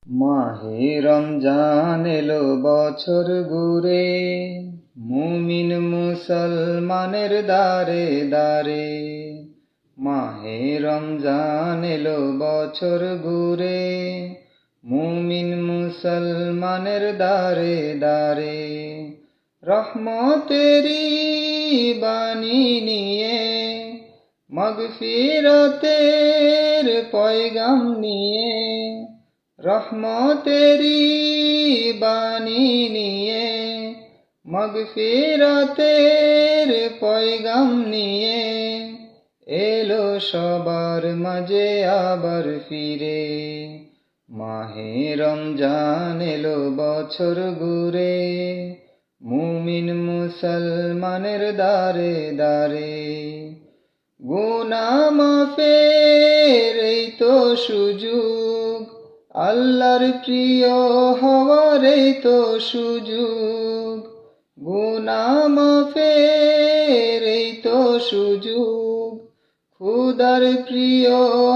মাহে রমজান এলো বছর ঘুরে, মুমিন মুসলমানের দারে দারে। মাহে রমজান এলো বছর ঘুরে, মুমিন মুসলমানের দারে দারে। রহমতেরি বাণী নিয়ে, মাগফিরাতের পয়গাম নিয়ে, রহমতেরি বাণী নিয়ে, মাগফিরাতের পয়গাম নিয়ে, এলো সবার মাঝে আবার ফিরে। মাহে রমজান এলো বছর ঘুরে, মুমিন মুসলমানের দারে দারে। গুনাহ মাফের এই তো সুযোগ, আল্লাহর প্রিয় হওয়ার এই তো সুযোগ। গুনাহ মাফের এই তো সুযোগ, খুদার প্রিয়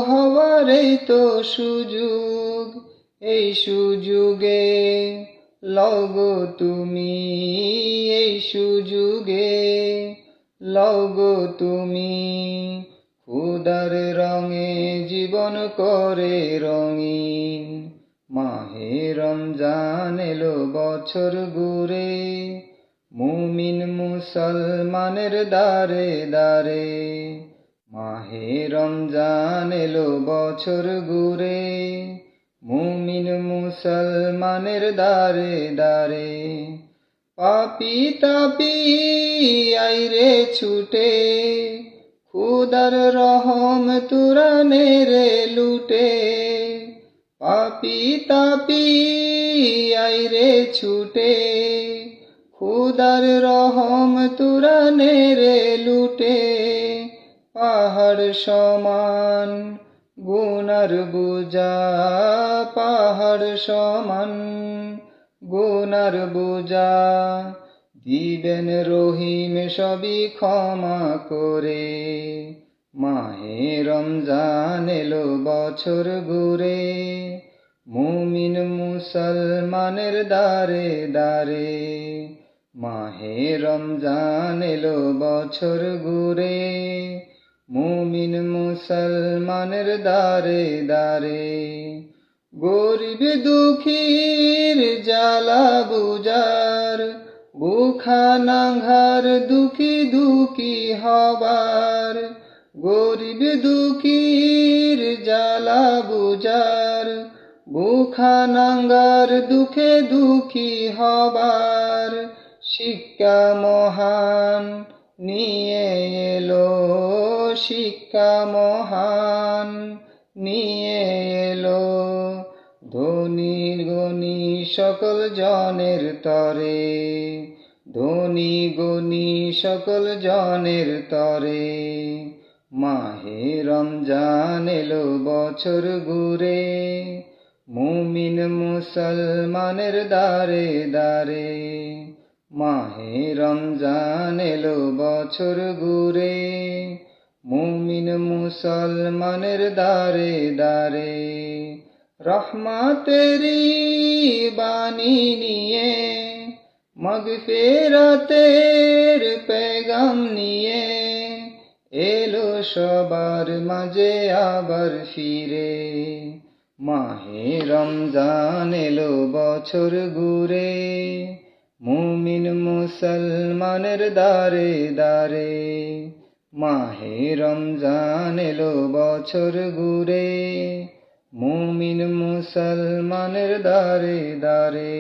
হওয়ার এই তো সুযোগ। এই সুযোগে লও গো তুমি, এই সুযোগে লও গো তুমি, খুদার রঙে জীবন করে রঙিন। মাহে রমজান এলো বছর ঘুরে, মুমিন মুসলমানের দারে দারে। মাহে রমজান এলো বছর ঘুরে, মুমিন মুসলমানের দারে দারে। পাপী তাপী আইরে ছুটে, খুদার রহম তুরানে রে লুটে। পাপী তাপী আইরে ছুটে, খুদার রহম তুরানে রে লুটে। পাহাড় সমান গুনার বোঝা, পাহাড় সমান গুনার বোঝা, দিবেন রহিম সবই ক্ষমা করে। মাহে রমজান এলো বছর ঘুরে, মুমিন মুসলমানের দারে দারে। মাহে রমজান এলো বছর ঘুরে, মুমিন মুসলমানের দারে দারে। গরিব দুঃখীর জ্বালা বুঝার, বুখা নাঙ্ঘার দুঃখী দুঃখী হবার। গরিব দুঃখীর জ্বালা বুঝার, বুখা নাঙ্গার দুঃখে দুঃখী হবার। শিক্ষা মহান নিয়ে এলো, শিক্ষা মহান নিয়ে এলো, ধনী গণী সকল জনের তরে। ধনী গণী সকল জনের তরে। মাহে রমজান এলো বছর ঘুরে, মুমিন মুসলমানের দারে দারে। মাহে রমজান এলো বছর ঘুরে, মুমিন মুসলমানের দারে দারে। রহমতেরি বাণী নিয়ে, মাগফিরাতের পেগাম নিয়ে, এলো সবার মাঝে আবার ফিরে। মাহে রমজান এলো বছর ঘুরে, মুমিন মুসলমানের দারে দারে। মাহে রমজান এলো বছর ঘুরে, মুমিন মুসলমানের দারে দারে।